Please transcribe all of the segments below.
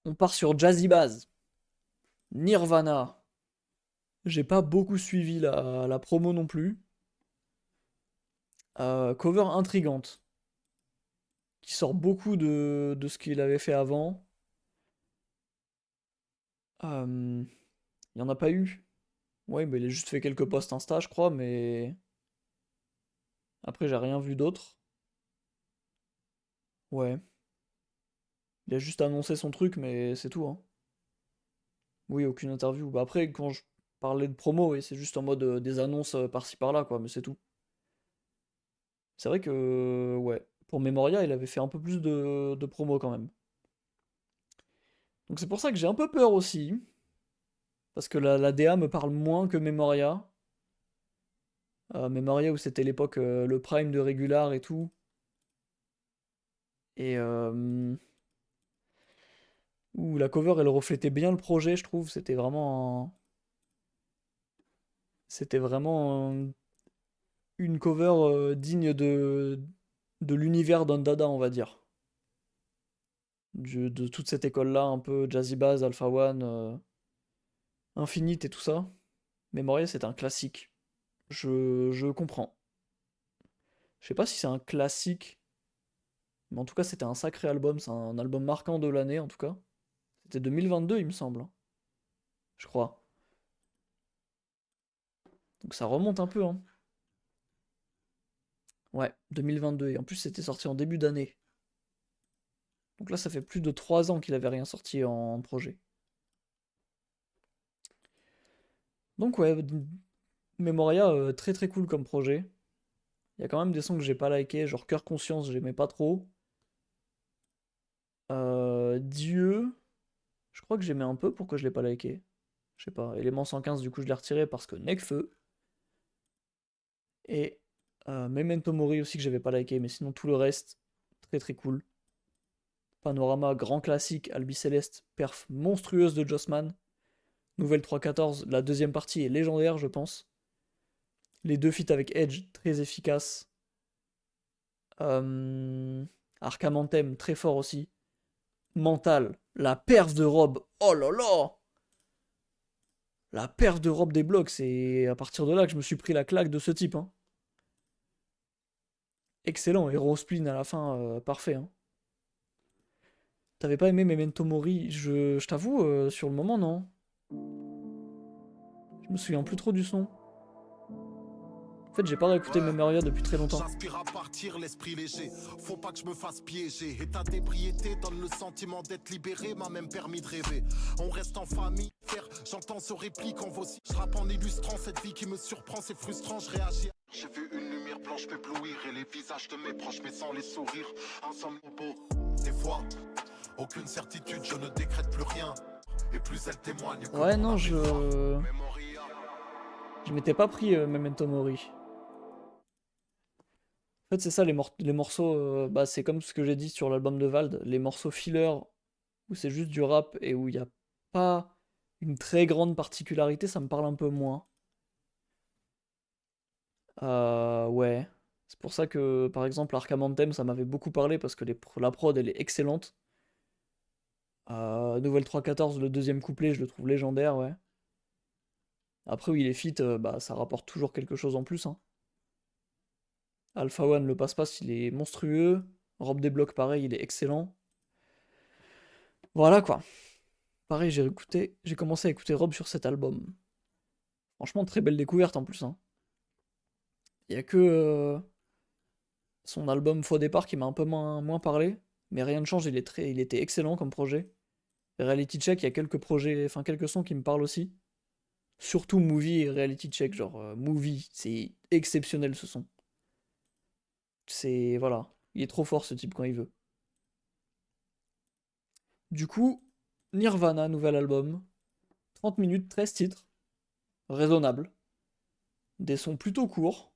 On part sur Jazzy Bass. Nirvana. J'ai pas beaucoup suivi la promo non plus. Cover intrigante. Qui sort beaucoup de ce qu'il avait fait avant. Il y en a pas eu. Ouais, mais il a juste fait quelques posts Insta, je crois, mais après, j'ai rien vu d'autre. Ouais. Il a juste annoncé son truc, mais c'est tout, hein. Oui, aucune interview. Bah après, quand je parlais de promo, oui, c'est juste en mode des annonces par-ci par-là, quoi, mais c'est tout. C'est vrai que, ouais, pour Memoria, il avait fait un peu plus de promo quand même. Donc c'est pour ça que j'ai un peu peur aussi, parce que la DA me parle moins que Memoria. Memoria où c'était l'époque, le prime de Regular et tout. Et où la cover, elle reflétait bien le projet, je trouve. C'était vraiment une cover digne de l'univers d'Ondada, on va dire. De toute cette école-là, un peu Jazzy Bass, Alpha One, Infinite et tout ça. Memoria, c'est un classique. Je comprends. Je sais pas si c'est un classique, mais en tout cas, c'était un sacré album. C'est un album marquant de l'année, en tout cas. C'était 2022, il me semble, hein, je crois. Donc ça remonte un peu, hein. Ouais, 2022. Et en plus, c'était sorti en début d'année. Donc là, ça fait plus de 3 ans qu'il avait rien sorti en projet. Donc ouais, Memoria, très très cool comme projet. Il y a quand même des sons que j'ai pas liké, genre Cœur Conscience, j'aimais pas trop. Dieu, je crois que j'aimais un peu, pourquoi je l'ai pas liké? Je sais pas. Élément 115, du coup, je l'ai retiré parce que Necfeu. Et Memento Mori aussi que j'avais pas liké, mais sinon tout le reste, très très cool. Panorama, grand classique, Albi Céleste, perf monstrueuse de Jossman. Nouvelle 314, la deuxième partie est légendaire, je pense. Les deux feats avec Edge, très efficaces. Euh, Arkham Anthem, très fort aussi. Mental, la perf de Rob, oh là là! La perf de Rob des blocs, c'est à partir de là que je me suis pris la claque de ce type, hein. Excellent, et Spleen à la fin, parfait, hein. T'avais pas aimé Memento Mori? Je t'avoue, sur le moment, non. Je me souviens plus trop du son. En fait, j'ai pas réécouté Ouais. Memoria depuis très longtemps. J'aspire à partir, l'esprit léger. Faut pas que je me fasse piéger. État d'ébriété donne le sentiment d'être libéré, m'a même permis de rêver. On reste en famille, frère. J'entends ce réplique en voici. Je rappe en illustrant cette vie qui me surprend, c'est frustrant, je réagis. J'ai vu une lumière blanche m'éblouir et les visages de mes proches, mais sans les sourires. Ensemble beau. Des fois, aucune certitude, je ne décrète plus rien. Et plus elle témoigne que Ouais, mon non, âme est forte. je. Memoria. Je m'étais pas pris Memento Mori. En fait, c'est ça, les morceaux. Bah, c'est comme ce que j'ai dit sur l'album de Vald. Les morceaux filler où c'est juste du rap et où il n'y a pas une très grande particularité, ça me parle un peu moins. Ouais. C'est pour ça que, par exemple, Arkham Anthem, ça m'avait beaucoup parlé parce que la prod, elle est excellente. Nouvelle 314, le deuxième couplet, je le trouve légendaire, ouais. Après, oui, les feats, bah, ça rapporte toujours quelque chose en plus, hein. Alpha One, le passe-passe, il est monstrueux. Rob des blocs, pareil, il est excellent. Voilà quoi. Pareil, j'ai commencé à écouter Rob sur cet album. Franchement, très belle découverte en plus, hein. Il y a que son album Faux départ qui m'a un peu moins parlé. Mais rien ne change, il était excellent comme projet. Reality Check, il y a quelques projets, enfin quelques sons qui me parlent aussi. Surtout Movie et Reality Check, genre Movie, c'est exceptionnel ce son. C'est, voilà, il est trop fort ce type quand il veut. Du coup, Nirvana, nouvel album. 30 minutes, 13 titres. Raisonnable. Des sons plutôt courts.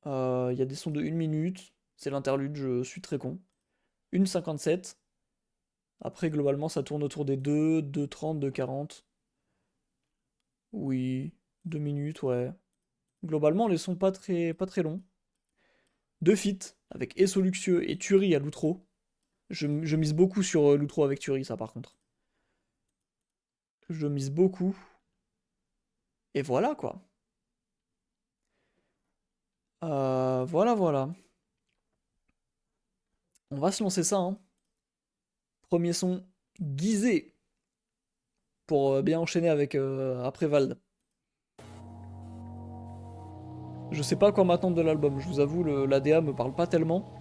Il y a des sons de 1 minute. C'est l'interlude, je suis très con. 1,57. Après, globalement, ça tourne autour des 2, 2,30, 2,40. Oui, 2 minutes, ouais. Globalement, les sons pas très longs. Deux feats, avec Esso Luxueux et Turi à l'outro. Je mise beaucoup sur l'outro avec Turi, ça par contre. Je mise beaucoup. Et voilà quoi. Voilà, voilà. On va se lancer ça, hein. Premier son, Guisé. Pour bien enchaîner avec après Vald. Je sais pas quoi m'attendre de l'album, je vous avoue, l'ADA me parle pas tellement.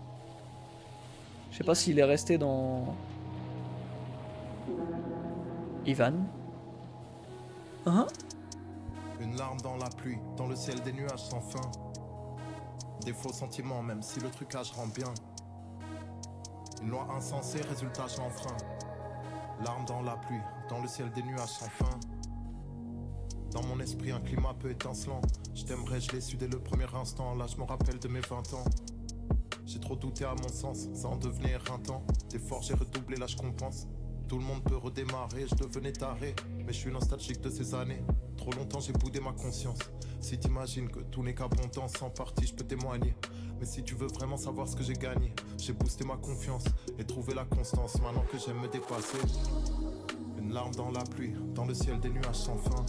Je sais pas s'il est resté dans... Ivan. Hein? Une larme dans la pluie, dans le ciel des nuages sans fin. Des faux sentiments, même si le trucage rend bien. Une loi insensée, résultat j'enfreins. Larme dans la pluie, dans le ciel des nuages sans fin. Dans mon esprit un climat peu étincelant. Je t'aimerais, je l'ai su dès le premier instant. Là je me rappelle de mes 20 ans. J'ai trop douté à mon sens, ça en devenait éreintant. D'efforts j'ai redoublé, là je compense. Tout le monde peut redémarrer, je devenais taré. Mais je suis nostalgique de ces années. Trop longtemps j'ai boudé ma conscience. Si t'imagines que tout n'est qu'abondance, sans partie je peux témoigner. Mais si tu veux vraiment savoir ce que j'ai gagné, j'ai boosté ma confiance et trouvé la constance maintenant que j'aime me dépasser. Une larme dans la pluie, dans le ciel des nuages sans fin.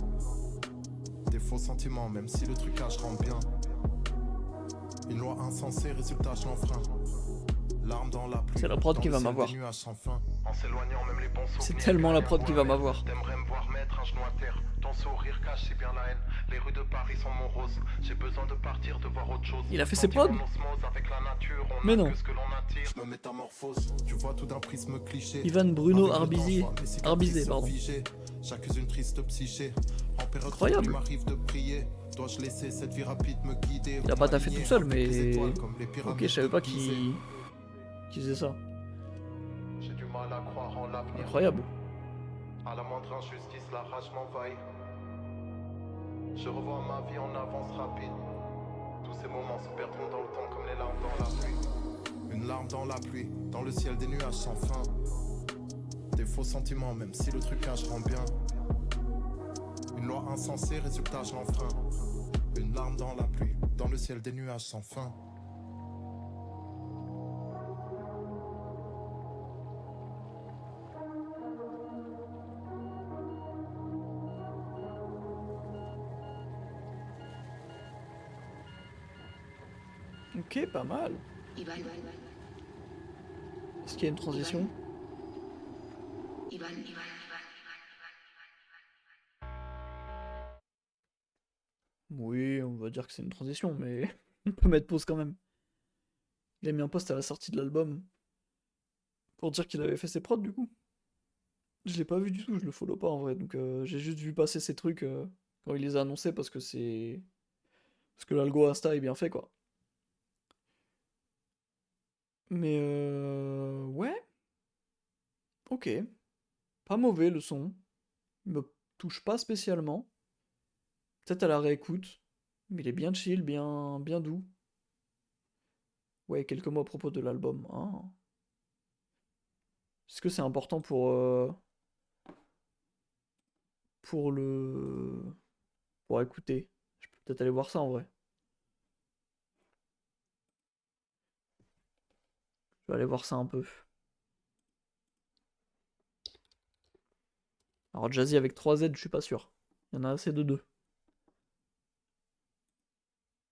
Des faux sentiments, même si le trucage rend bien. Une loi insensée, résultat je l'enfreins. Larme dans la pluie, C'est la prod dans qui le va ciel m'avoir. des nuages sans fin. En s'éloignant même les bons C'est souvenirs. tellement la prod qui va m'avoir. T'aimerais me voir mettre un genou à terre. Ton sourire cache si bien la haine. Les rues de Paris sont mon rose. J'ai besoin de partir, de voir autre chose. Il a fait ses prods? Avec la nature, on Mais a non. que ce que l'on attire. Je me métamorphose. Tu vois tout d'un prisme cliché. Ivan Bruno Avec le temps, Arbizé. je vois mes cicatrices Arbizé, se pardon. figer. Chacune triste psyché. En période Incroyable. il m'arrive de prier. Dois-je laisser cette vie rapide me guider? Il a pas taffé tout seul, mais... Ok, Ok, je savais pas qu'il faisait ça. J'ai du mal à croire en l'avenir. Incroyable. À la moindre injustice, la rage m'envahit. Je revois ma vie en avance rapide. Tous ces moments se perdront dans le temps comme les larmes dans la pluie. Une larme dans la pluie, dans le ciel des nuages sans fin. Des faux sentiments, même si le trucage rend bien. Une loi insensée, résultat je l'enfreins. Une larme dans la pluie, dans le ciel des nuages sans fin. Ok, pas mal. Est-ce qu'il y a une transition? Oui, on va dire que c'est une transition, mais on peut mettre pause quand même. Il a mis un post à la sortie de l'album pour dire qu'il avait fait ses prods du coup. Je l'ai pas vu du tout, je le follow pas en vrai, donc j'ai juste vu passer ces trucs quand il les a annoncés parce que c'est... Parce que l'algo Insta est bien fait quoi. Mais ouais, ok. Pas mauvais le son. Il me touche pas spécialement. Peut-être à la réécoute. Mais il est bien chill, bien doux. Ouais, quelques mots à propos de l'album. Hein. Est-ce que c'est important pour le... pour écouter? Je peux peut-être aller voir ça en vrai. Je vais aller voir ça un peu. Alors Jazzy avec 3 Z, je suis pas sûr. Il y en a assez de 2.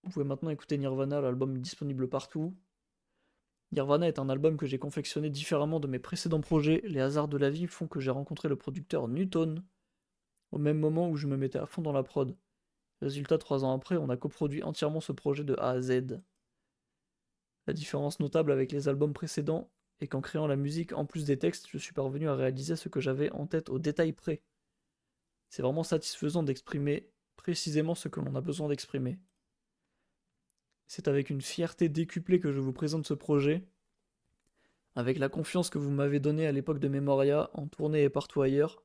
Vous pouvez maintenant écouter Nirvana, l'album est disponible partout. Nirvana est un album que j'ai confectionné différemment de mes précédents projets. Les hasards de la vie font que j'ai rencontré le producteur Newton au même moment où je me mettais à fond dans la prod. Résultat, 3 ans après, on a coproduit entièrement ce projet de A à Z. La différence notable avec les albums précédents est qu'en créant la musique en plus des textes, je suis parvenu à réaliser ce que j'avais en tête au détail près. C'est vraiment satisfaisant d'exprimer précisément ce que l'on a besoin d'exprimer. C'est avec une fierté décuplée que je vous présente ce projet. Avec la confiance que vous m'avez donnée à l'époque de Memoria, en tournée et partout ailleurs,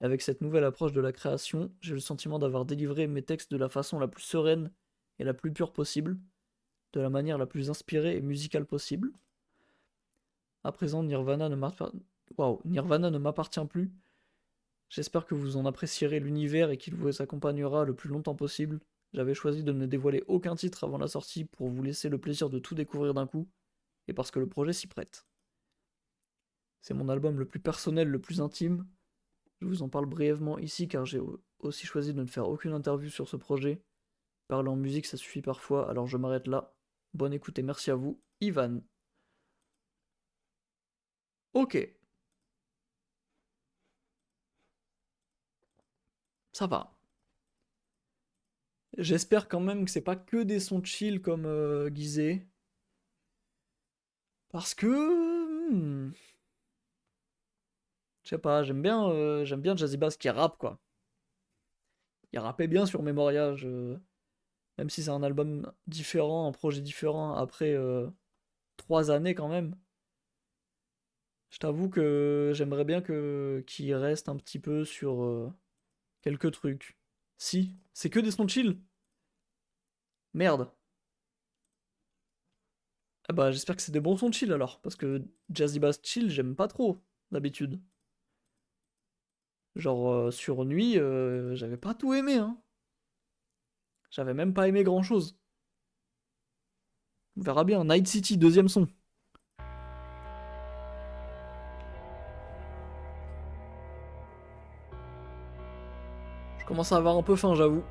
et avec cette nouvelle approche de la création, j'ai le sentiment d'avoir délivré mes textes de la façon la plus sereine et la plus pure possible, de la manière la plus inspirée et musicale possible. À présent, Nirvana ne m'appartient plus. J'espère que vous en apprécierez l'univers et qu'il vous accompagnera le plus longtemps possible. J'avais choisi de ne dévoiler aucun titre avant la sortie pour vous laisser le plaisir de tout découvrir d'un coup, et parce que le projet s'y prête. C'est mon album le plus personnel, le plus intime. Je vous en parle brièvement ici car j'ai aussi choisi de ne faire aucune interview sur ce projet. Parler en musique, ça suffit parfois, alors je m'arrête là. Bonne écoute et merci à vous, Ivan. Ok. Ça va. J'espère quand même que c'est pas que des sons chill comme Gizeh. Parce que... je sais pas, j'aime bien Jazzy Bass qui rappe, quoi. Il rappait bien sur Memoria, même si c'est un album différent, un projet différent, après 3 années quand même. Je t'avoue que j'aimerais bien qu'il reste un petit peu sur quelques trucs. Si, c'est que des sons chill. Merde. Ah bah j'espère que c'est des bons sons chill alors, parce que Jazzy Bass chill, j'aime pas trop, d'habitude. Genre sur Nuit, j'avais pas tout aimé, hein. J'avais même pas aimé grand chose. On verra bien. Night City, deuxième son. Je commence à avoir un peu faim, j'avoue.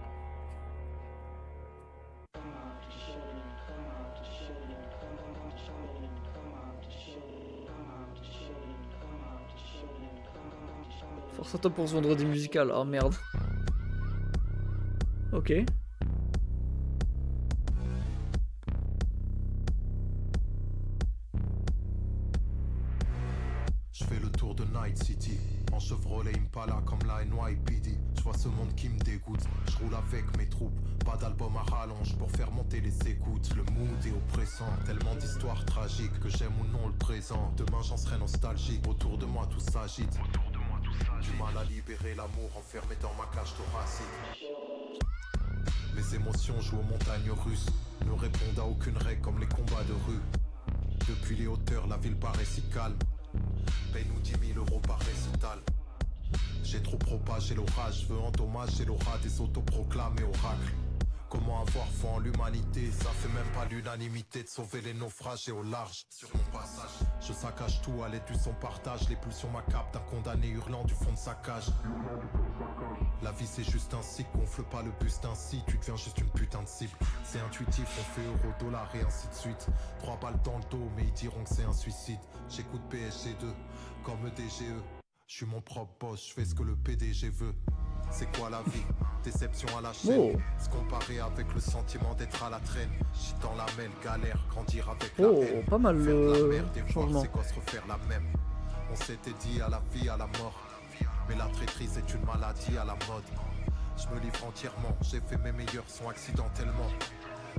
Force à toi pour ce vendredi musical. Oh merde. Ok. Je fais le tour de Night City, en Chevrolet Impala comme la NYPD. Je vois ce monde qui me dégoûte, je roule avec mes troupes. Pas d'album à rallonge pour faire monter les écoutes. Le mood est oppressant, tellement d'histoires tragiques que j'aime ou non le présent. Demain j'en serai nostalgique, autour de moi tout s'agite. Du mal à libérer l'amour enfermé dans ma cage thoracique. Mes émotions jouent aux montagnes russes, ne répondent à aucune règle comme les combats de rue. Depuis les hauteurs la ville paraît si calme. Paye-nous 10 000 € par récital. J'ai trop propagé l'orage, je veux endommager l'aura des autoproclamés oracles. Comment avoir foi en l'humanité, ça fait même pas l'unanimité de sauver les naufragés au large. Sur mon passage, je saccage tout à l'aide du son partage. Les pulsions m'accapent d'un condamné hurlant du fond de sa cage. La vie c'est juste un cycle, gonfle pas le buste ainsi, tu deviens juste une putain de cible. C'est intuitif, on fait euro, dollar et ainsi de suite. 3 balles dans le dos, mais ils diront que c'est un suicide. J'écoute PSG2, comme DGE. Je suis mon propre boss, je fais ce que le PDG veut. C'est quoi la vie? Déception à la chaîne. Se comparer avec le sentiment d'être à la traîne. J'suis dans la mêle, galère, grandir avec la haine. Pas mal faire de la merde et voir changement. ses gosses refaire la même. On s'était dit à la vie, à la mort. Mais la traîtrise est une maladie à la mode. Je me livre entièrement, j'ai fait mes meilleurs sons accidentellement.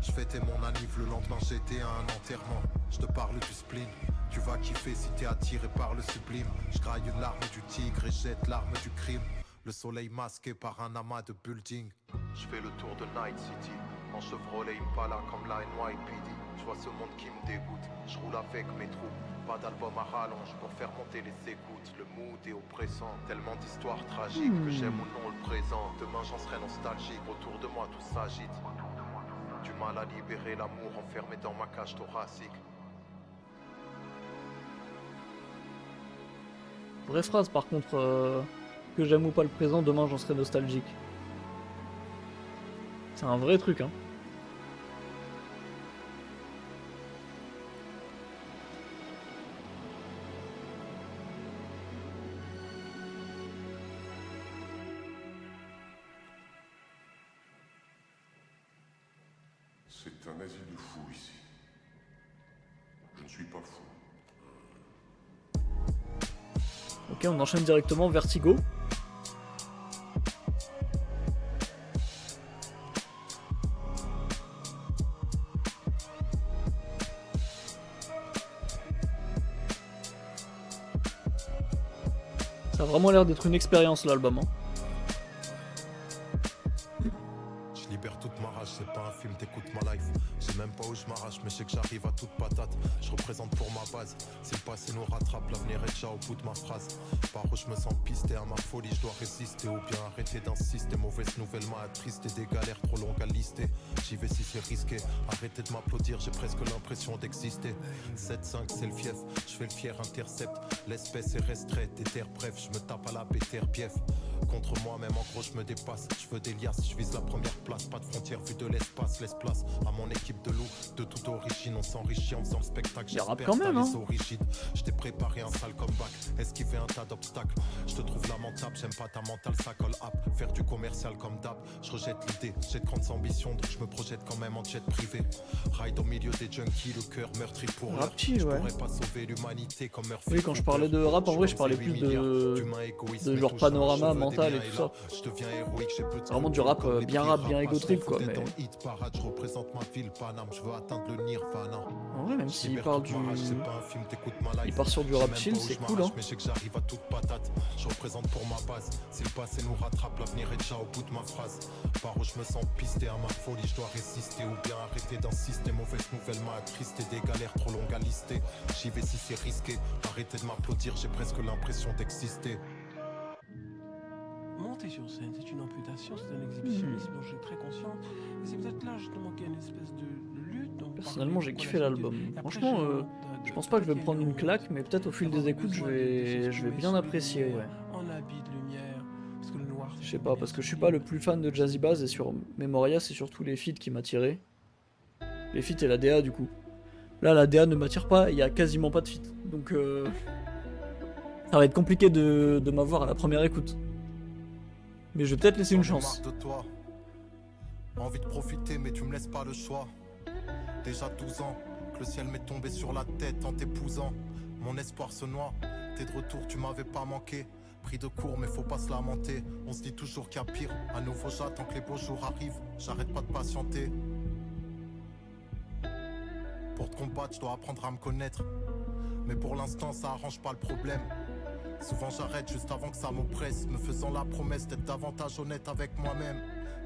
Je fêtais mon anniv, le lendemain j'étais à un enterrement. Je te parle du spleen, tu vas kiffer si t'es attiré par le sublime. Je graille une larme du tigre et jette l'arme du crime. Le soleil masqué par un amas de buildings. Je fais le tour de Night City, en Chevrolet Impala comme la NYPD. Je vois ce monde qui me dégoûte, je roule avec mes troupes. Pas d'album à rallonge pour faire monter les écoutes. Le mood est oppressant, tellement d'histoires tragiques que j'aime ou non le présent. Demain j'en serai nostalgique, autour de moi tout s'agite. Du mal à libérer l'amour enfermé dans ma cage thoracique. Vraie phrase par contre, que j'aime ou pas le présent, demain j'en serai nostalgique. C'est un vrai truc, hein. C'est un asile de fous ici. Je ne suis pas fou. Ok, on enchaîne directement, Vertigo. Ça a vraiment l'air d'être une expérience l'album, hein. Je libère toute ma rage, c'est pas un film, t'écoutes ma life. J'ai même pas où je m'arrache, mais je sais que j'arrive à toute patate. Je représente pour ma base. Si le passé nous rattrape, l'avenir est déjà au bout de ma phrase. Par où je me sens pisté à ma folie, je dois résister ou bien arrêter d'insister. Mauvaise nouvelle m'a attristé, des galères trop longues à lister. J'y vais si c'est risqué, arrêtez de m'applaudir, j'ai presque l'impression d'exister. 7-5 c'est le fief, je fais le fier intercept. L'espèce est restreinte, déterre, bref, je me tape à la béterre bief. Contre moi-même en gros je me dépasse, je veux des liasses, je vise la première place. Pas de frontières vu de l'espace, laisse place à mon équipe de loups. De toute origine on s'enrichit en faisant le spectacle. Il rappe J'espère quand même, les hein. origines. Je t'ai préparé un sale comeback, esquiver un tas d'obstacles. Je te trouve lamentable, j'aime pas ta mentale, ça colle up. Faire du commercial comme d'hab, je rejette l'idée. J'ai de grandes ambitions donc je me projette quand même en jet privé. Ride au milieu des junkies, le cœur meurtri pour l'heure. Rapchi, Je ouais. pourrais pas sauver l'humanité comme Murphy. Oui, quand je parlais de rap, en vrai, je parlais plus de genre panorama mental et tout ça. Je deviens héroïque, j'ai peu de Vraiment du rap, bien rap, bien ego trip, quoi, mais- hit parade, je représente ma ville, Paname, je veux atteindre le Nirvana. En vrai, même s'il parle du... C'est pas un film, t'écoutes ma life. Il part sur du Je sais rap même chill, pas où c'est je cool, m'arrache, hein. mais je sais que j'arrive à toute patate. Je représente pour ma base. Si le passé nous rattrape, l'avenir est déjà au bout de ma phrase. Par où je me sens pisté à ma folie, je dois résister ou bien arrêter d'insister. Mauvaise nouvelle m'a attristé, des galères trop longues à lister. J'y vais si c'est risqué, arrêtez de m'applaudir, j'ai presque l'impression d'exister. Monter sur scène, c'est une amputation, c'est un exhibitionnisme dont je suis très conscient. Et c'est peut-être là justement qu'il y a une espèce de lutte. dont vous Personnellement, parlez j'ai beaucoup kiffé à la suite l'album. et après, Franchement, j'ai honte je pense pas que je vais prendre une claque, mais peut-être au fil des écoutes, je vais bien apprécier, ouais. En habit de lumière, parce que le noir. Je sais pas, parce que je suis pas le plus fan de Jazzy Bass et sur Memoria, c'est surtout les feats qui m'attiraient. Les feats et la DA, du coup. Là, la DA ne m'attire pas, il y a quasiment pas de feats. Donc, ça va être compliqué de m'avoir à la première écoute. Mais je vais peut-être laisser une J'en ai chance. marre de toi. Envie de profiter, mais tu me laisses pas le choix. Déjà 12 ans, que le ciel m'est tombé sur la tête en t'épousant. Mon espoir se noie. T'es de retour, tu m'avais pas manqué. Pris de court, mais faut pas se lamenter. On se dit toujours qu'il y a pire. À nouveau, j'attends que les beaux jours arrivent. J'arrête pas de patienter. Pour te combattre, je dois apprendre à me connaître. Mais pour l'instant, ça arrange pas le problème. Souvent j'arrête juste avant que ça m'oppresse, me faisant la promesse d'être davantage honnête avec moi-même.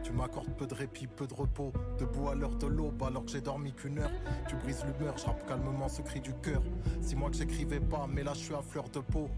Tu m'accordes peu de répit, peu de repos, debout à l'heure de l'aube alors que j'ai dormi qu'une heure. Tu brises l'humeur, je rappe calmement ce cri du cœur. 6 mois que j'écrivais pas, mais là je suis à fleur de peau.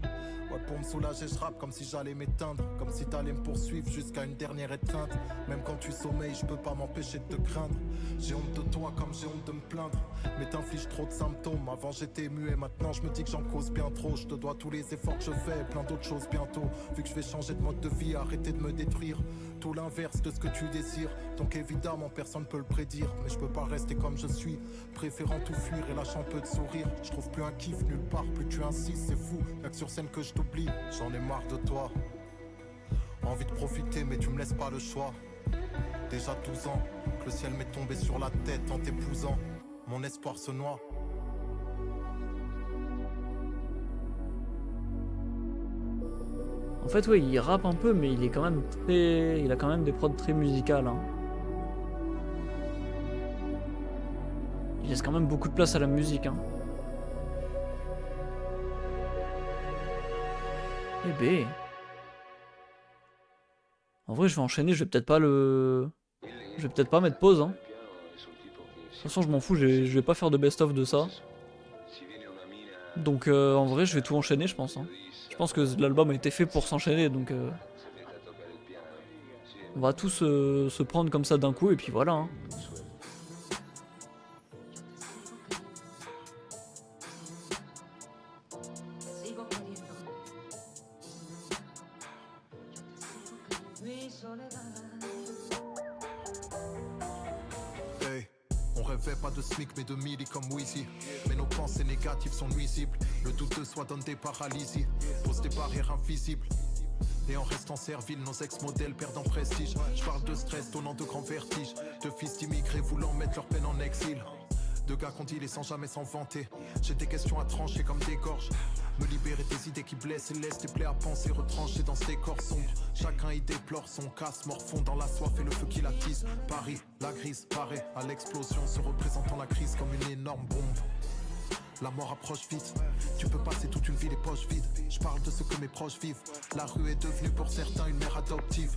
Ouais, pour me soulager, je rappe comme si j'allais m'éteindre, comme si t'allais me poursuivre jusqu'à une dernière étreinte. Même quand tu sommeilles, je peux pas m'empêcher de te craindre. J'ai honte de toi comme j'ai honte de me plaindre. Mais t'infliges trop de symptômes. Avant j'étais muet, maintenant je me dis que j'en cause bien trop. Je te dois tous les efforts que je fais, plein d'autres choses bientôt. Vu que je vais changer de mode de vie, arrêter de me détruire. Tout l'inverse de ce que tu désires. Donc évidemment personne peut le prédire. Mais je peux pas rester comme je suis, préférant tout fuir et lâchant peu de sourire. Je trouve plus un kiff nulle part, plus tu insistes, c'est fou. Y'a que sur scène que je t'oublie, j'en ai marre de toi. Envie de profiter mais tu me laisses pas le choix. Déjà 12 ans, que le ciel m'est tombé sur la tête en t'épousant. Mon espoir se noie. En fait, ouais, il rappe un peu, mais il est quand même très... Il a quand même des prods très musicales, hein. Il laisse quand même beaucoup de place à la musique, hein. Eh ben... En vrai, je vais enchaîner, je vais peut-être pas le... Je vais peut-être pas mettre pause, hein. De toute façon, je m'en fous, je vais pas faire de best-of de ça. Donc, en vrai, je vais tout enchaîner, je pense, hein. Je pense que l'album a été fait pour s'enchaîner, donc... On va tous se prendre comme ça d'un coup, et puis voilà, hein. Hey, on rêvait pas de SMIC mais de milli comme Wheezy. Mais nos pensées négatives sont nuisibles. Le doute de soi donne des paralysies, pose des barrières invisibles. Et en restant servile, nos ex-modèles perdent en prestige. Je parle de stress, donnant de grands vertiges. De fils d'immigrés voulant mettre leur peine en exil. De gars qu'on dit les sans jamais s'en vanter. J'ai des questions à trancher comme des gorges. Me libérer des idées qui blessent et laissent tes plaies à penser retranchées dans ces corps sombres. Chacun y déplore son casse, morfond dans la soif et le feu qui l'attise. Paris, la grise paraît à l'explosion, se représentant la crise comme une énorme bombe. La mort approche vite, tu peux passer toute une vie les poches vides. Je parle de ce que mes proches vivent. La rue est devenue pour certains une mère adoptive.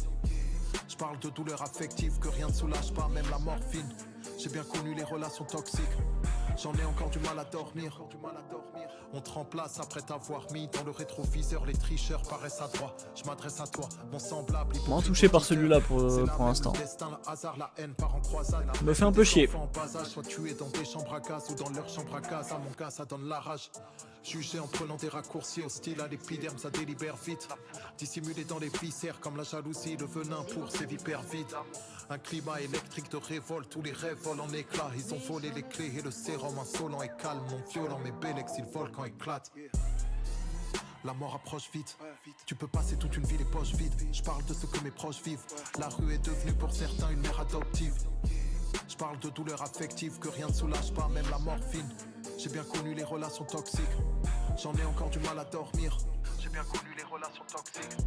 Je parle de douleur affective que rien ne soulage pas, même la morphine. J'ai bien connu les relations toxiques. J'en ai encore du mal à dormir. On te remplace après t'avoir mis dans le rétroviseur. Les tricheurs paraissent adroits. Je m'adresse à toi, mon semblable. Moins touché par celui-là pour l'instant. Me fait un peu chier. Soit tué dans des chambres à gaz ou dans leur chambre à gaz. À mon gars, ça donne la rage. Jugé en prenant des raccourcis hostiles à l'épiderme, ça délibère vite. Dissimulé dans les viscères comme la jalousie, le venin pour ces vipères vides. Un climat électrique de révolte, tous les rêves volent en éclats. Ils ont volé les clés et le sérum insolent et calme. Mon violent, mes Bellex, si le volcan éclate. La mort approche vite. Tu peux passer toute une vie les poches vides. Je parle de ce que mes proches vivent. La rue est devenue pour certains une mère adoptive. Je parle de douleur affective que rien ne soulage pas, même la morphine. J'ai bien connu les relations toxiques. J'en ai encore du mal à dormir. J'ai bien connu les relations toxiques.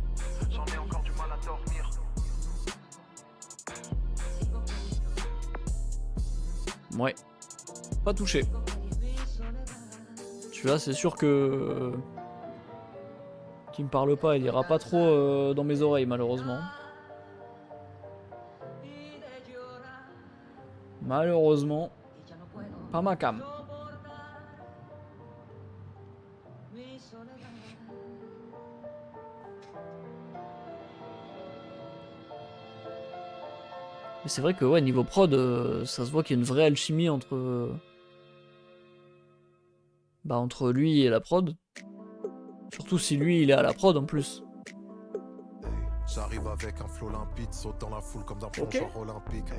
J'en ai encore du mal à dormir. Ouais. Pas touché. Celui-là, c'est sûr que... Qui me parle pas, il ira pas trop dans mes oreilles, malheureusement. Malheureusement. Pas ma cam. Mais c'est vrai que ouais, niveau prod, ça se voit qu'il y a une vraie alchimie entre entre lui et la prod. Surtout si lui il est à la prod en plus. J'arrive avec un flow limpide, saute dans la foule comme d'un plongeeur olympique.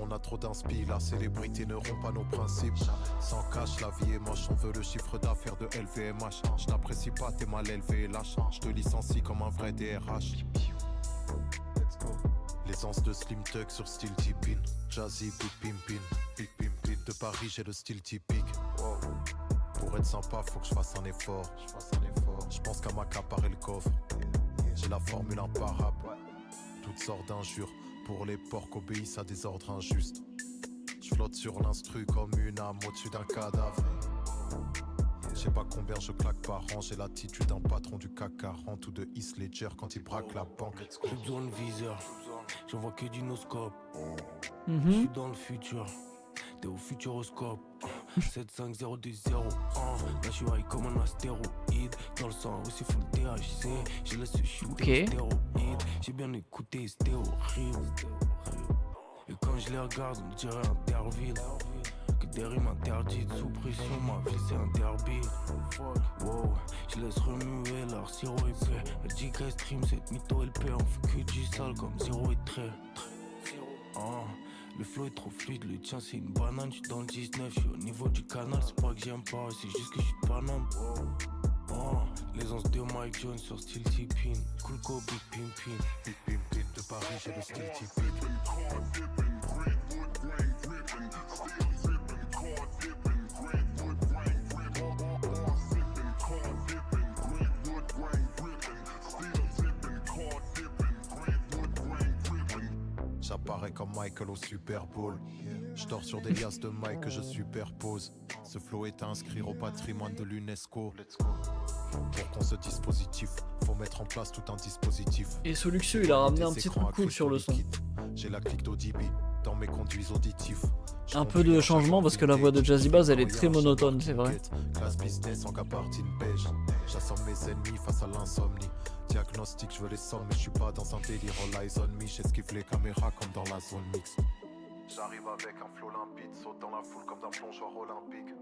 On a trop d'inspi, la célébrité ne rompt pas nos principes. Sans cash, la vie est moche, on veut le chiffre d'affaires de LVMH. Je t'apprécie pas, t'es mal élevé et lâche. Je te licencie comme un vrai DRH. L'essence de Slim Tug sur style Tipin. Jazzy, Big Pimpin. De Paris, j'ai le style typique. Pour être sympa, faut que je fasse un effort. Je pense qu'à m'accaparer le coffre. J'ai la formule imparable. Toutes sortes d'injures. Pour les porcs obéissent à des ordres injustes. Je flotte sur l'instru comme une âme au-dessus d'un cadavre. Je sais pas combien je claque par an. J'ai l'attitude d'un patron du CAC 40 ou de Heath Ledger quand il braque la banque. J'ai besoin de viseur, j'en vois que du noscope. Mhm. Je suis dans le futur, t'es au futuroscope. 75020. Là je suis high comme un astéroïde. Dans le sang aussi full THC. Je laisse shooter Ok. stéroïde. J'ai bien écouté, c'était horrible. Et quand je les regarde, on dirait Interville. Que des rimes interdites sous pression, ma vie c'est un derby. Wow, je laisse remuer leur sirop épais. Elle dit qu'elle stream cette mytho LP. On fait que du sale comme 0 et trait. Le flow est trop fluide, le tien c'est une banane. J'suis dans le 19, j'suis au niveau du canal. C'est pas que j'aime pas, c'est juste que j'suis de Paname. L'aisance de Mike Jones sur style Tipin. Cool go Big Pimpin. De Paris, j'ai le style typique. J'apparais comme Michael au Super Bowl. Je dors sur des liasses de Mike que je superpose. Ce flow est à inscrire au patrimoine de l'UNESCO. Pour qu'on se dispositif, faut mettre en place tout un dispositif. Et ce luxueux, il a ramené un petit truc cool sur le son. J'ai la clique d'ODB dans mes conduits auditifs. Un peu de changement parce que la voix de Jazzy Bass elle est très monotone, c'est vrai. Classe business en gabardine beige. J'assomme mes ennemis face à l'insomnie. Diagnostic, je veux les sommes, mais je suis pas dans un délire. All eyes on me, j'esquive les caméras comme dans la zone mix. J'arrive avec un flow limpide, saute dans la foule comme d'un plongeeur olympique.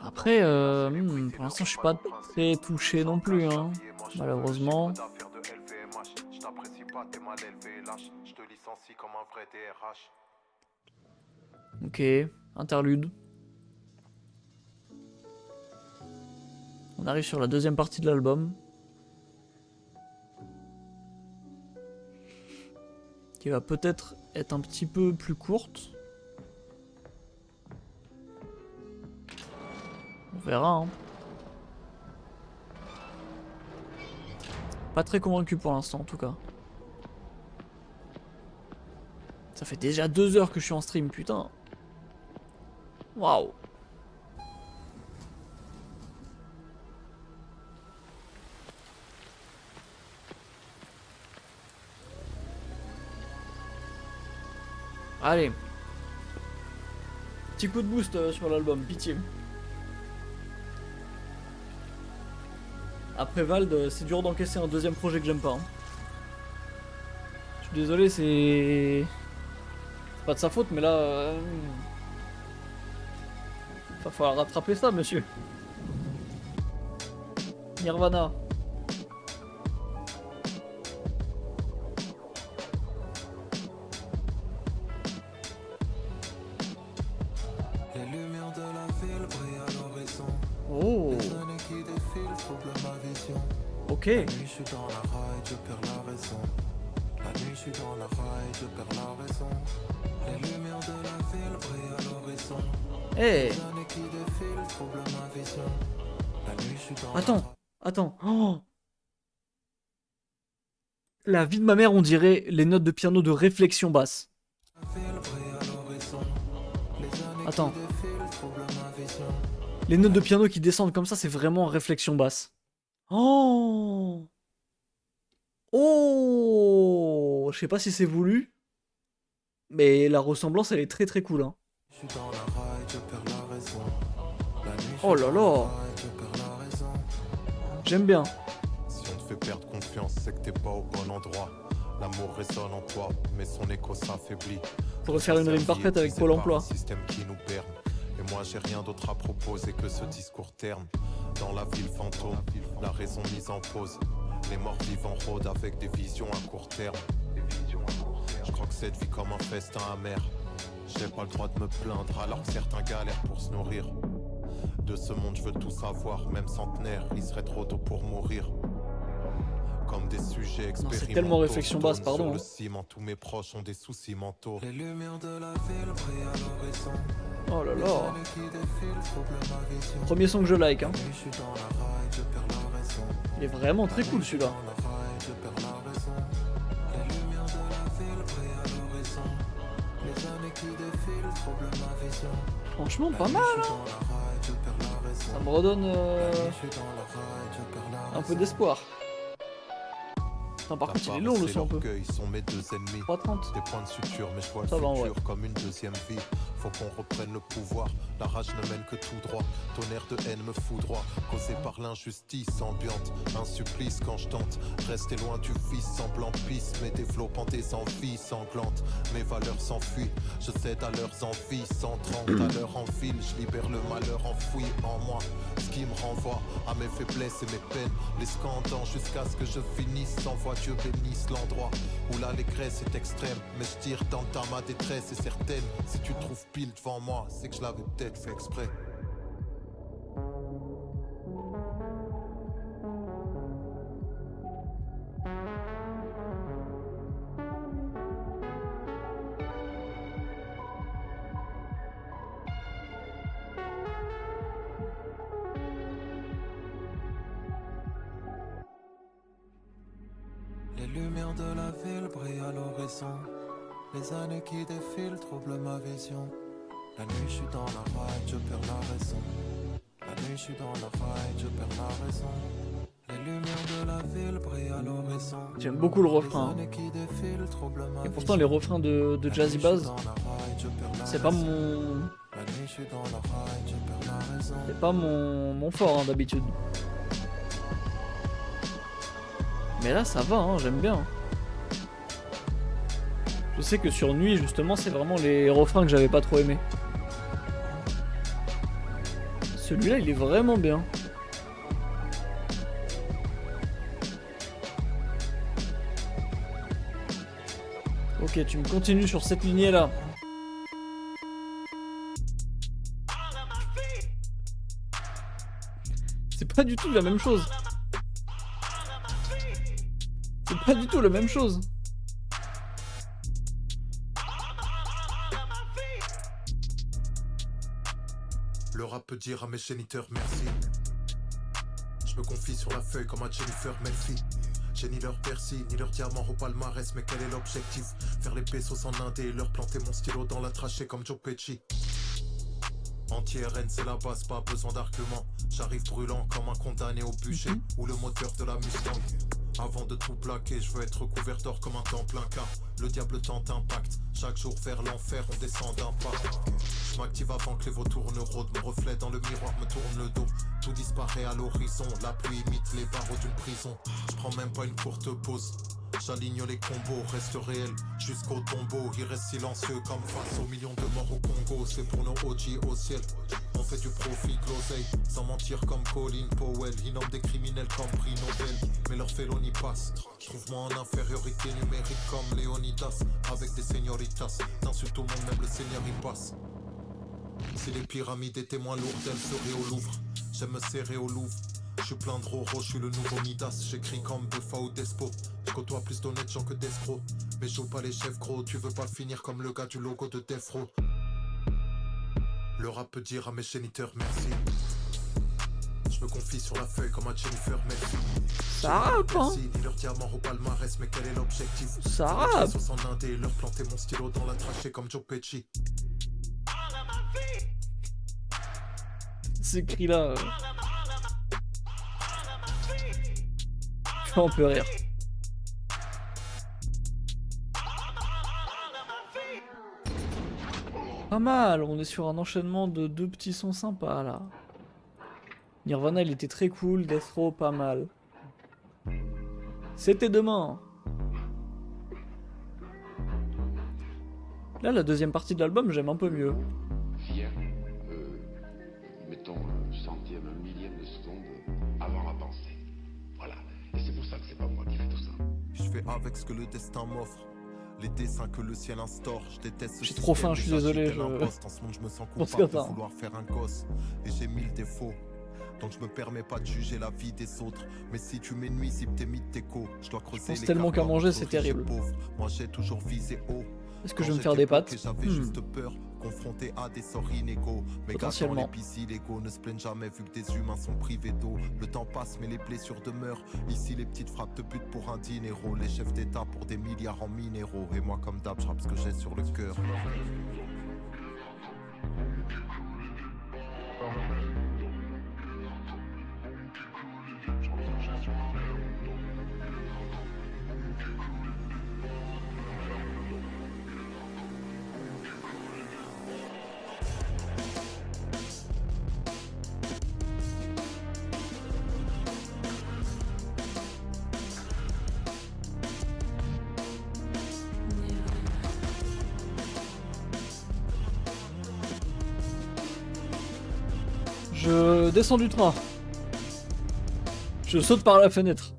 Après, pour l'instant je suis pas très touché non plus, hein. Malheureusement. Je t'apprécie pas, t'es mal élevé, lâche. Je te licencie comme un vrai DRH. Ok, interlude. On arrive sur la deuxième partie de l'album. Qui va peut-être être un petit peu plus courte. On verra, hein. Pas très convaincu pour l'instant en tout cas. Ça fait déjà 2 heures que je suis en stream, putain. Waouh. Allez, petit coup de boost sur l'album, pitié. Après Vald, c'est dur d'encaisser un deuxième projet que j'aime pas. Hein. Je suis désolé, c'est pas de sa faute, mais là... va falloir rattraper ça, monsieur. Nirvana. Les lumières de la ville brillent à l'horizon. Oh, Les années qui défilent troublent ma vision. ok. La nuit, je suis dans la raille, je perds la raison. La nuit, je suis dans la raille, je perds la raison. Les lumières de la ville brillent à l'horizon. Eh, Les années qui défilent troublent ma vision. La nuit, je suis dans attends, attends. Oh. La vie de ma mère, on dirait les notes de piano de réflexion basse. la ville brillent à l'horizon. Les années Attends. qui défilent troublent ma vision. Les notes de piano qui descendent comme ça, c'est vraiment réflexion basse. Oh, oh, je sais pas si c'est voulu, mais la ressemblance, elle est très très cool. Hein. Je suis dans la raille, je perds la raison. La nuit, je suis Oh là dans là. la raille, je perds la raison. J'aime bien. Si on te fait perdre confiance, c'est que t'es pas au bon endroit. L'amour résonne en toi, mais son écho s'affaiblit. On pourrait faire une rime parfaite avec Pôle emploi. Un système qui nous berne. Et moi j'ai rien d'autre à proposer que ce discours terne. Dans la ville fantôme, la raison mise en pause. Les morts vivants rôdent avec des visions à court terme. Je crois que cette vie comme un festin amer. J'ai pas le droit de me plaindre alors que certains galèrent pour se nourrir. De ce monde je veux tout savoir, même centenaire, il serait trop tôt pour mourir. Comme des sujets expérimentaux. tellement réflexion basse, tournent pardon, sur hein. le ciment, tous mes proches ont des soucis mentaux. Les lumières de la ville brillent à l'horizon. Oh là Les là. années qui défilent troublent ma vision. Premier son que je like. Hein. La nuit, je suis dans la raille, je perds la raison. Il est vraiment très cool celui-là. Dans la raille, je perds la raison. Les lumières de la ville brillent à l'horizon. Les années qui défilent troublent ma vision. Franchement, La pas nuit, mal. je suis dans la raille, je perds la raison. Ça me redonne La nuit, je suis dans la raille, je perds la un peu raison. d'espoir. Putain, par Ta contre, il est paresse long le et son un peu. l'orgueil sont mes deux ennemis. 3,30. Des points de suture, mais je vois Ça le va, en futur vrai. comme une deuxième vie. Faut qu'on reprenne le pouvoir. La rage ne mène que tout droit. Tonnerre de haine me foudroie. Causé par l'injustice ambiante. Un supplice quand je tente. Rester loin du vice semblant pisse. Mais développant des envies sanglantes. Mes valeurs s'enfuient. Je cède à leurs envies. 130 à l'heure en ville. Je libère le malheur enfoui en moi. Ce qui me renvoie à mes faiblesses et mes peines. Les scandants jusqu'à ce que je finisse. Sans voix, Dieu bénisse l'endroit où l'allégresse est extrême. Mais je tire dans le tas, ma détresse est certaine. Si tu te trouves pile devant moi, c'est que je l'avais peut-être fait exprès. Les lumières de la ville brillent à l'horizon. Les années qui défilent troublent ma vision. La nuit, je suis dans la raille, je perds la raison. La nuit, je suis dans la raille, je perds la raison. Les lumières de la ville brillent à l'horizon. J'aime beaucoup le Les refrain. années qui défilent troublent ma Et pourtant, les vision. refrains de La Jazzy nuit, je suis Bass, dans la raille, je perds la c'est pas raison. mon. La nuit, je suis dans la raille, je perds la raison. C'est pas mon fort hein, d'habitude. Mais là, ça va, hein, j'aime bien. Je sais que sur Nuit, justement, c'est vraiment les refrains que j'avais pas trop aimé. Celui-là, il est vraiment bien. Ok, tu me continues sur cette lignée-là. C'est pas du tout la même chose. C'est pas du tout la même chose. Le rap peut dire à mes géniteurs merci. Je me confie sur la feuille comme à Jennifer Melfi. J'ai ni leur persil, ni leur diamant au palmarès, mais quel est l'objectif? Faire les pesos en indé et leur planter mon stylo dans la trachée comme Joe Pesci. Anti-RN c'est la base, pas besoin d'arguments. J'arrive brûlant comme un condamné au bûcher ou le moteur de la Mustang. Avant de tout plaquer, je veux être recouvert d'or comme un temps plein car le diable tente un pacte. Chaque jour vers l'enfer, on descend d'un pas. Je m'active avant que les vautours ne rôdent. Mon reflet dans le miroir me tourne le dos. Tout disparaît à l'horizon, la pluie imite les barreaux d'une prison. Je prends même pas une courte pause. J'aligne les combos, reste réel jusqu'au tombeau. Il reste silencieux comme face aux millions de morts au Congo. C'est pour nos OG au ciel. On fait du profit, de l'oseille, sans mentir comme Colin Powell. Ils nomment des criminels comme prix Nobel, mais leur félonie passe. Trouve-moi en infériorité numérique comme Léonidas. Avec des señoritas, t'insultes tout le monde, même le seigneur y passe. Si les pyramides étaient moins lourdes, elles seraient au Louvre. J'aime me serrer au Louvre. Je suis plein de roro, je suis le nouveau Midas. J'écris comme Buffa ou Despo. Je côtoie plus d'honnêtes gens que d'escrocs. Mais je joue pas les chefs gros. Tu veux pas finir comme le gars du logo de Death Row. Le rap peut dire à mes géniteurs merci. Je me confie sur la feuille comme à Jennifer merci. Ça rappe, hein. Ni leur diamant au palmarès, mais quel est l'objectif? Ça rappe. Sauce en indé, leur planter mon stylo dans la trachée comme Joe Pesci. Ces cris-là... On peut rire. Pas mal, on est sur un enchaînement de deux petits sons sympas là. Nirvana il était très cool, Death Row pas mal. C'était demain. Là la deuxième partie de l'album j'aime un peu mieux. Viens, mettons un centième, un millième de seconde avant la pensée. Voilà. Et c'est pour ça que c'est pas moi qui fais tout ça. Je fais avec ce que le destin m'offre. Les dessins que le ciel instaure, je déteste ce J'ai trop faim, je suis désolé. En ce monde, je me sens Pense coupable que de ça. vouloir faire un gosse. Et j'ai 1000 défauts. Donc je me permets pas de juger la vie des autres. Mais si tu m'ennuies, si t'es mythe d'écho, je dois creuser pense les tellement qu'à cartons manger, entre c'est riches et terrible. pauvres. Moi j'ai toujours visé haut. Est-ce que je vais me faire des pâtes? J'avais juste peur, confronté à des sorts inégaux. Mais gars, dans les bis illégaux ne se plaignent jamais vu que des humains sont privés d'eau. Le temps passe mais les blessures demeurent. Ici les petites frappes te butent pour un dinero. Les chefs d'état pour des milliards en minéraux. Et moi comme d'hab, je rappe ce que j'ai sur le cœur. Je descends du train. Je saute par la fenêtre.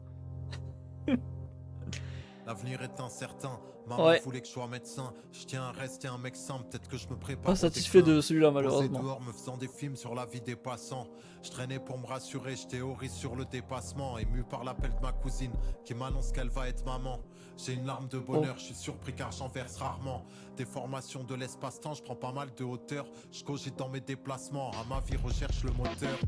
L'avenir est incertain. Maman voulait que je sois médecin. Je tiens à rester un mec simple. Peut-être que je me prépare. Pas satisfait de celui-là malheureusement. Dehors me faisant des films sur la vie des passants. Je traînais pour me rassurer. Je théorise sur le dépassement. Ému par l'appel de ma cousine qui m'annonce qu'elle va être maman. J'ai une larme de bonheur. Je suis surpris car j'en verse rarement. Des formations de l'espace-temps. Je prends pas mal de hauteur. Je cogite dans mes déplacements. À ma vie recherche le moteur.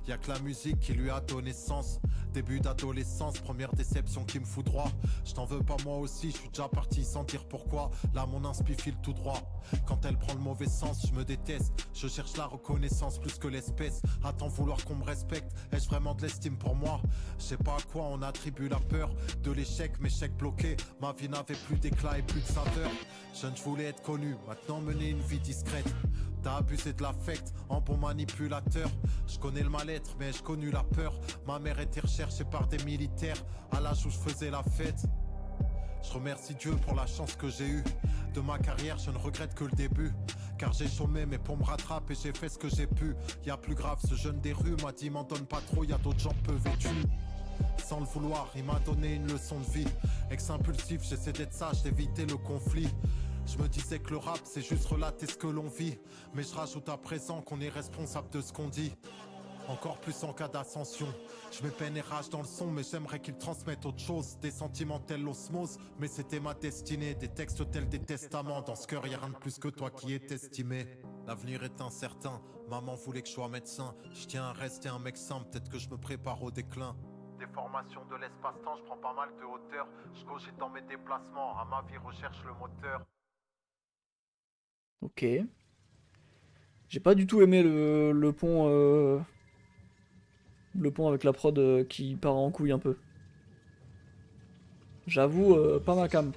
Y'a que la musique qui lui a donné sens. Début d'adolescence, première déception qui me fout droit. Je t'en veux pas moi aussi, je suis déjà parti sans dire pourquoi. Là mon inspi file tout droit. Quand elle prend le mauvais sens, je me déteste. Je cherche la reconnaissance plus que l'espèce. À t'en vouloir qu'on me respecte, ai-je vraiment de l'estime pour moi? Je sais pas à quoi on attribue la peur de l'échec, mes chèques bloqués. Ma vie n'avait plus d'éclat et plus de saveur. Jeune je voulais être connu, maintenant mener une vie discrète. T'as abusé de l'affect en bon manipulateur. Je connais le mal-être mais j'ai connu la peur. Ma mère était recherchée par des militaires à l'âge où je faisais la fête. Je remercie Dieu pour la chance que j'ai eue. De ma carrière je ne regrette que le début. Car j'ai chômé mais pour me rattraper j'ai fait ce que j'ai pu. Y'a plus grave, ce jeune des rues m'a dit m'en donne pas trop, y'a d'autres gens peu vêtus. Sans le vouloir, il m'a donné une leçon de vie. Ex-impulsif, j'essaie d'être sage, d'éviter le conflit. Je me disais que le rap c'est juste relater ce que l'on vit. Mais je rajoute à présent qu'on est responsable de ce qu'on dit. Encore plus en cas d'ascension. Je mets peine et rage dans le son mais j'aimerais qu'ils transmettent autre chose. Des sentiments tels l'osmose, mais c'était ma destinée. Des textes tels des testaments. Dans ce cœur y'a rien de plus que toi qui est estimé. L'avenir est incertain, maman voulait que je sois médecin. Je tiens à rester un mec simple, peut-être que je me prépare au déclin. Des formations de l'espace-temps, je prends pas mal de hauteur. Je cogite dans mes déplacements, à ma vie recherche le moteur. Ok. J'ai pas du tout aimé le pont avec la prod qui part en couille un peu. J'avoue, pas ma cam.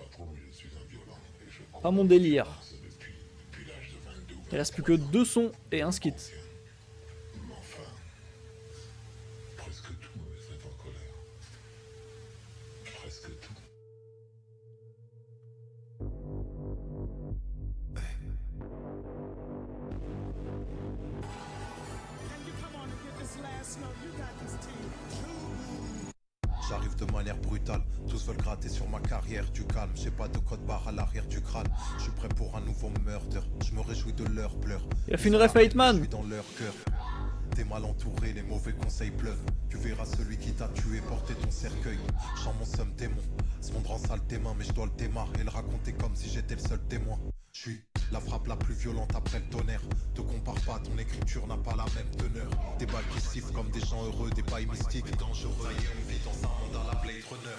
Pas mon délire. Il reste plus que 2 sons et un skit. Presque tout me met en colère. Presque tout. J'arrive de manière brutale, tous veulent gratter sur ma carrière, du calme, j'ai pas de code barre à l'arrière du crâne, je suis prêt pour un nouveau murder, je me réjouis de leurs pleurs. Il a fait une ref à Hitman. Je suis dans leur cœur. T'es mal entouré, les mauvais conseils pleuvent. Tu verras celui qui t'a tué porter ton cercueil. Chant mon somme démon. Ce monde rend sale tes mains, mais je dois le démarrer et le raconter comme si j'étais le seul témoin. Je suis la frappe la plus violente après le tonnerre. Te compare pas, ton écriture n'a pas la même teneur. Des balles qui sifflent comme des gens heureux, des bails mystiques et dangereux. On vit dans un monde à la Blade Runner.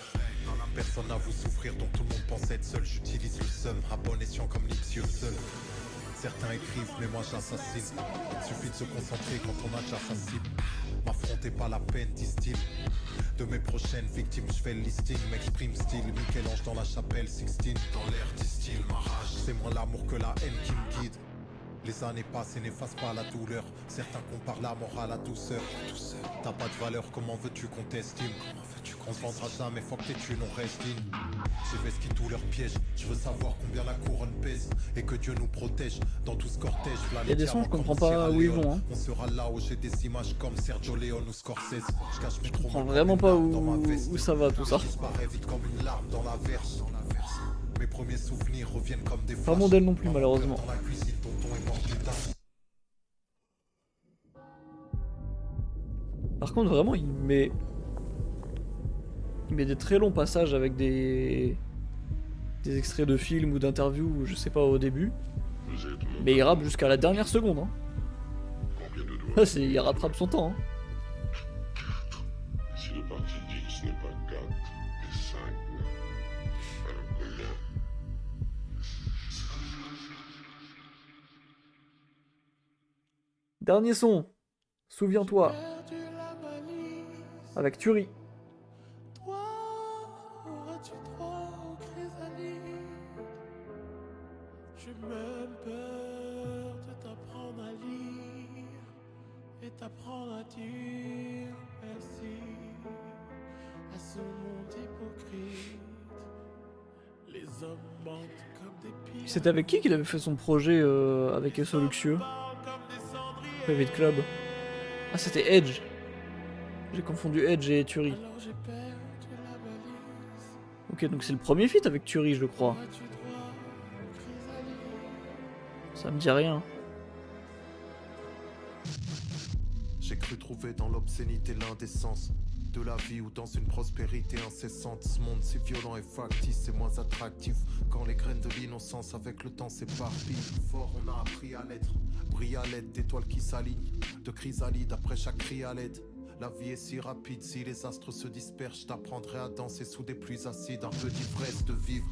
Personne n'a vous souffrir, dont tout le monde pense être seul. J'utilise le seum, à bon escient comme l'Ixieux seul. Certains écrivent, mais moi j'assassine. Suffit de se concentrer quand on a déjà sa cible. M'affrontez pas la peine, disent-ils. De mes prochaines victimes, je fais le listing. M'exprime style, Michel-Ange dans la chapelle Sixtine. Dans l'air distille ma rage. C'est moins l'amour que la haine qui me guide. Les années passent et n'effacent pas la douleur. Certains comparent la mort à la douceur. T'as pas de valeur, comment veux-tu qu'on t'estime? On se vendra jamais, faut que tes thunes on reste digne. J'investis tous leurs pièges, je veux savoir combien la couronne pèse. Et que Dieu nous protège dans tout ce cortège. Il y a des sons, je comprends pas où ils vont. Hein. On sera là où j'ai des images comme Sergio Leone ou Scorsese. Je cache mes Je comprends vraiment pas où ça va tout ça. Disparaît vite comme une larme dans la verse. Mes premiers souvenirs reviennent comme des flashs. Pas mon modèle non plus malheureusement. Dans la cuisine, tonton est mort putain. Par contre vraiment il met des très longs passages avec des extraits de films ou d'interviews, je sais pas au début. Vous êtes mon Mais il rappe jusqu'à la dernière seconde. Hein. combien de doigts? Ah, il rattrape son temps. Hein. Si le parti dit que ce n'est pas 4 et 5, alors combien? Dernier son. Souviens-toi. Avec Turi. J'ai même peur de t'apprendre à lire et t'apprendre à dire merci à ce monde hypocrite. Les hommes mentent comme des pires. C'était avec qui qu'il avait fait son projet avec SO Luxueux? Private Club. Ah c'était Edge. J'ai confondu Edge et Turi. Alors j'ai perdu la balise. Ok donc c'est le premier feat avec Turi je crois. Auras-tu droit aux chrysalides? Ça me dit rien. J'ai cru trouver dans l'obscénité l'indécence de la vie ou dans une prospérité incessante. Ce monde si violent et factice, c'est moins attractif quand les graines de l'innocence avec le temps s'éparpillent. Fort on a appris à l'être, brille à l'aide d'étoiles qui s'alignent, de chrysalides après chaque cri à l'aide. La vie est si rapide, si les astres se dispersent, je t'apprendrai à danser sous des pluies acides, un peu d'ivresse de vivre.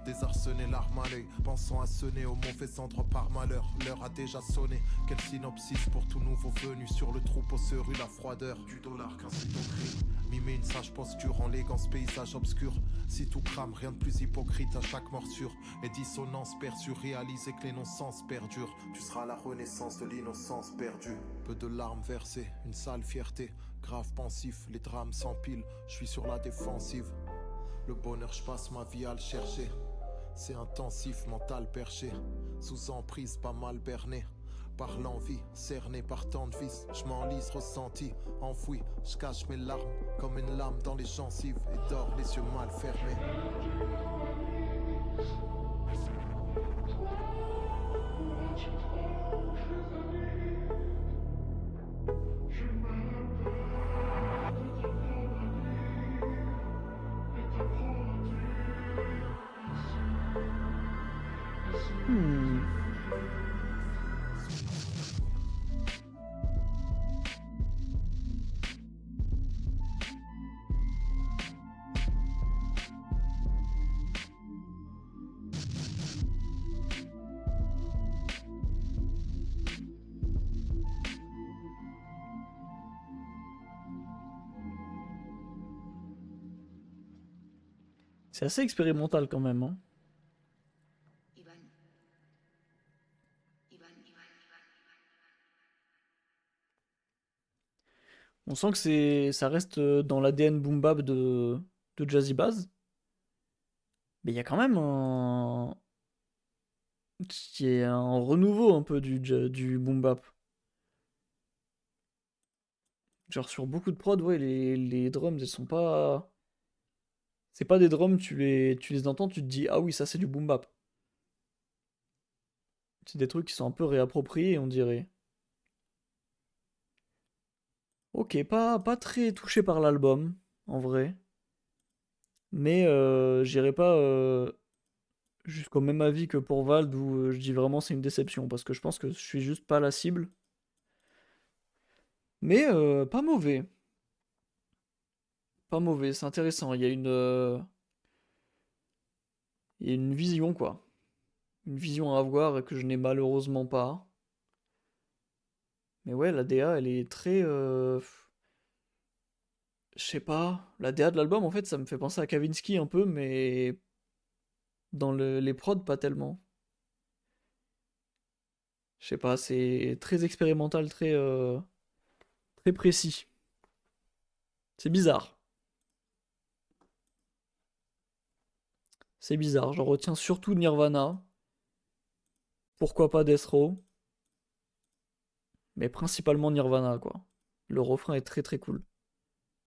Désarçonné, larmes à l'œil, pensant à sonner au mauvais endroit par malheur. L'heure a déjà sonné, quel synopsis pour tout nouveau venu. Sur le troupeau se rue la froideur du dollar qu'ainsi ton cri. Mimer une sage posture en léguant ce paysage obscur. Si tout crame, rien de plus hypocrite à chaque morsure. Et dissonance perçue, réaliser que les non-sens perdurent. Tu seras la renaissance de l'innocence perdue. Peu de larmes versées, une sale fierté. Grave pensif, les drames s'empilent, je suis sur la défensive. Le bonheur, je passe ma vie à le chercher. C'est intensif, mental perché. Sous emprise, pas mal berné. Par l'envie, cerné par tant de vices. Je m'enlise, ressenti, enfoui. Je cache mes larmes comme une lame dans les gencives. Et dors les yeux mal fermés. C'est assez expérimental quand même, hein. On sent que ça reste dans l'ADN boom bap de Jazzy Bass. Mais il y a quand même qui est un renouveau un peu du boom bap. Genre sur beaucoup de prod, ouais, les drums, elles sont pas. C'est pas des drums, tu les entends, tu te dis, ah oui, ça c'est du boom bap. C'est des trucs qui sont un peu réappropriés, on dirait. Ok, pas très touché par l'album, en vrai. Mais j'irai pas jusqu'au même avis que pour Vald où je dis vraiment c'est une déception parce que je pense que je suis juste pas la cible. Mais pas mauvais. Pas mauvais, c'est intéressant. Il y a une vision quoi. Une vision à avoir que je n'ai malheureusement pas. Mais ouais, la DA elle est très. Je sais pas. La DA de l'album en fait ça me fait penser à Kavinsky un peu, mais dans les prods pas tellement. Je sais pas, c'est très expérimental, très précis. C'est bizarre. C'est bizarre. J'en retiens surtout Nirvana. Pourquoi pas Death Row. Mais principalement Nirvana, quoi. Le refrain est très très cool.